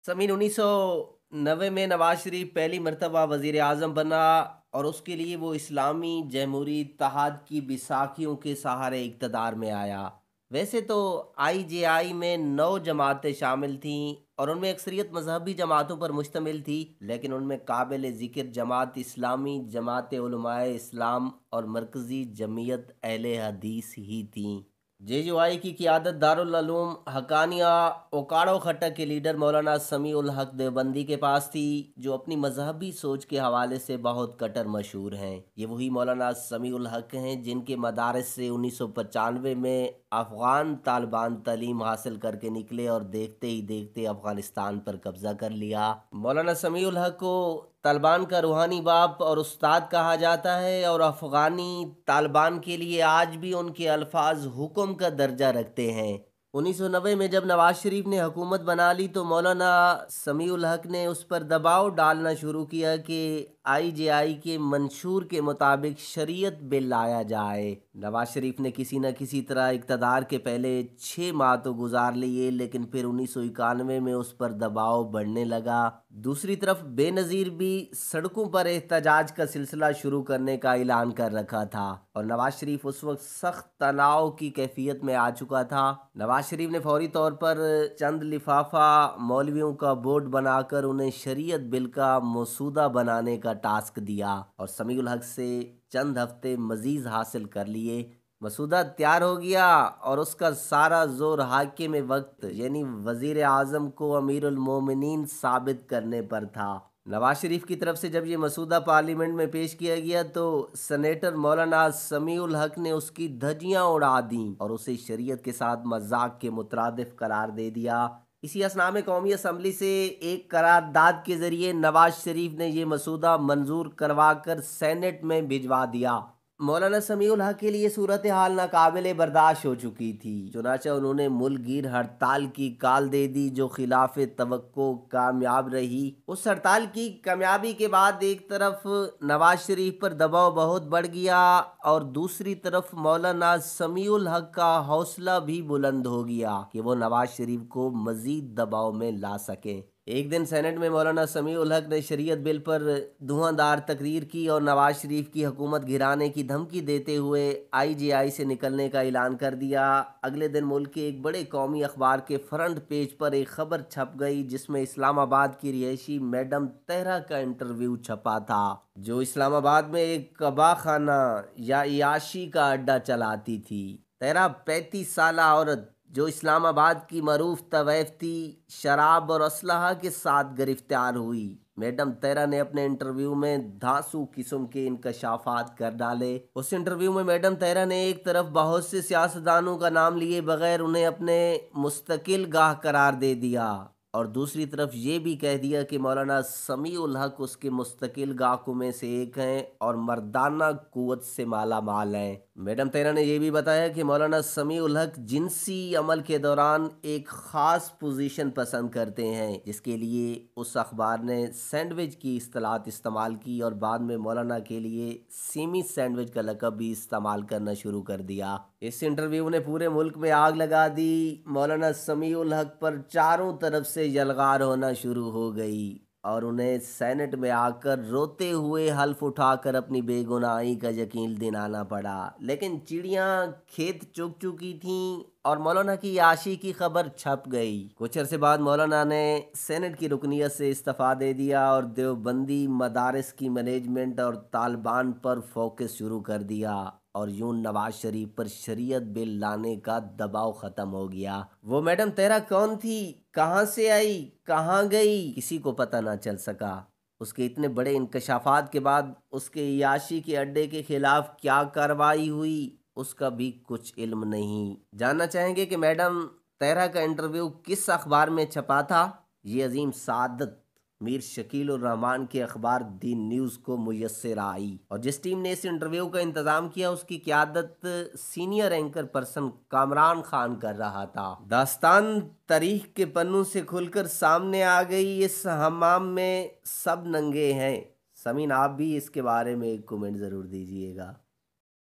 समीन 1990 में नवाज शरीफ पहली मरतबा वज़ीर आज़म बना और उसके लिए वो इस्लामी जमहूरी इत्तेहाद की बैसाखियों के सहारे इक़्तिदार में आया। वैसे तो आईजेआई में 9 जमातें शामिल थीं और उनमें अक्सरियत मजहबी जमातों पर मुश्तमिल थी, लेकिन उनमें काबिल ज़िक्र जमात इस्लामी, जमात उलमाए इस्लाम और मरकज़ी जमीयत अहले हदीस ही थीं। जेजुआई की क़ियादत दारुल उलूम हक़ानिया ओकाड़ो खट्टक के लीडर मौलाना समी उल हक देवबंदी के पास थी, जो अपनी मजहबी सोच के हवाले से बहुत कट्टर मशहूर हैं। ये वही मौलाना समी उल हक हैं जिनके मदारस से 1995 में अफ़गान तालिबान तालीम हासिल करके निकले और देखते ही देखते अफ़गानिस्तान पर कब्ज़ा कर लिया। मौलाना समी उल हक को तालिबान का रूहानी बाप और उस्ताद कहा जाता है और अफ़गानी तालिबान के लिए आज भी उनके अल्फाज हुक्म का दर्जा रखते हैं। 1990 में जब नवाज शरीफ ने हुकूमत बना ली तो मौलाना समी उल हक ने उस पर दबाव डालना शुरू किया कि आईजेआई के मंशूर के मुताबिक शरीयत बिल लाया जाए। नवाज शरीफ ने किसी न किसी तरह इक़्तिदार के पहले 6 माह तो गुजार लिए, लेकिन फिर 1991 में उस पर दबाव बढ़ने लगा। दूसरी तरफ बेनज़ीर भी सड़कों पर एहतजाज का सिलसिला शुरू करने का ऐलान कर रखा था और नवाज शरीफ उस वक्त सख्त तनाव की कैफियत में आ चुका था। नवाज शरीफ ने फौरी तौर पर चंद लिफाफा मौलवियों का बोर्ड बनाकर उन्हें शरीयत बिल का मसूदा बनाने का टास्क दिया और समी उल हक से चंद हफ्ते मजीद हासिल कर लिए। मसूदा तैयार हो गया और उसका सारा जोर हाकिम वक्त यानी वजीर आज़म को अमीरुल मोमिनीन साबित करने पर था। नवाज शरीफ की तरफ से जब ये मसूदा पार्लियामेंट में पेश किया गया तो सेनेटर मौलाना समी उल हक ने उसकी धज्जियां उड़ा दी और उसे शरीयत के साथ मजाक के मुतरादिफ करार दे दिया। इसी असना में कौमी असम्बली से एक करारदाद के जरिए नवाज शरीफ ने यह मसूदा मंजूर करवा कर सेनेट में भिजवा दिया। मौलाना समी उल हक के लिए सूरत हाल नाकाबिले बर्दाश्त हो चुकी थी, चुनाचा उन्होंने मुल्क गिर हड़ताल की काल दे दी जो खिलाफ तवक्को कामयाब रही। उस हड़ताल की कामयाबी के बाद एक तरफ नवाज शरीफ पर दबाव बहुत बढ़ गया और दूसरी तरफ मौलाना समी उल हक का हौसला भी बुलंद हो गया कि वो नवाज शरीफ को मजीद दबाव में ला सके। एक दिन सेनेट में मौलाना समी उल हक ने शरीयत बिल पर धुआंधार तकरीर की और नवाज शरीफ की हुकूमत गिराने की धमकी देते हुए आईजेआई से निकलने का ऐलान कर दिया। अगले दिन मुल्क के एक बड़े कौमी अखबार के फ्रंट पेज पर एक खबर छप गई जिसमें इस्लामाबाद की रिहायशी मैडम तहरा का इंटरव्यू छपा था, जो इस्लामाबाद में एक कबा खाना या याशी का अड्डा चलाती थी। तहरा 35 साल औरत जो इस्लामाबाद की मरूफ तवैफ थी, शराब और असलहा के साथ गिरफ्तार हुई। मैडम तहरा ने अपने इंटरव्यू में धांसू किस्म के इंकशाफात कर डाले। उस इंटरव्यू में मैडम तहरा ने एक तरफ बहुत से सियासतदानों का नाम लिए बगैर उन्हें अपने मुस्तकिल गाह करार दे दिया और दूसरी तरफ ये भी कह दिया कि मौलाना समी उल हक उसके मुस्तकिल गाहकों में से एक हैं और मर्दाना कुव्वत से माला माल हैं। मैडम तेरा ने यह भी बताया कि मौलाना समी उल हक जिनसी अमल के दौरान एक ख़ास पोजीशन पसंद करते हैं, जिसके लिए उस अखबार ने सैंडविच की इस्तेलात इस्तेमाल की और बाद में मौलाना के लिए सीमी सैंडविच का लक़ब भी इस्तेमाल करना शुरू कर दिया। इस इंटरव्यू ने पूरे मुल्क में आग लगा दी। मौलाना समी उल हक पर चारों तरफ से यलगार होना शुरू हो गई और उन्हें सेनेट में आकर रोते हुए हल्फ उठाकर अपनी बेगुनाही का यकीन दिलाना पड़ा। लेकिन चिड़ियां खेत चुग चुकी थीं और मौलाना की याशी की खबर छप गई। कुछ अरसे बाद मौलाना ने सेनेट की रुकनियत से इस्तीफा दे दिया और देवबंदी मदारिस की मैनेजमेंट और तालिबान पर फोकस शुरू कर दिया और यूं नवाज शरीफ पर शरीयत बिल लाने का दबाव ख़त्म हो गया। वो मैडम तेरा कौन थी, कहाँ से आई, कहाँ गई, किसी को पता ना चल सका। उसके इतने बड़े इंकशाफात के बाद उसके याशी के अड्डे के खिलाफ क्या कार्रवाई हुई उसका भी कुछ इल्म नहीं। जानना चाहेंगे कि मैडम तेरा का इंटरव्यू किस अखबार में छपा था? ये अजीम सादत मीर शकील उर रहमान के अखबार दी न्यूज़ को मुयस्सर आई और जिस टीम ने इस इंटरव्यू का इंतज़ाम किया उसकी क़यादत senior anchor person Kamran Khan कर रहा था। दास्तान तारीख के पन्नों से खुलकर सामने आ गई। इस हमाम में सब नंगे हैं। समीन, आप भी इसके बारे में एक कमेंट ज़रूर दीजिएगा।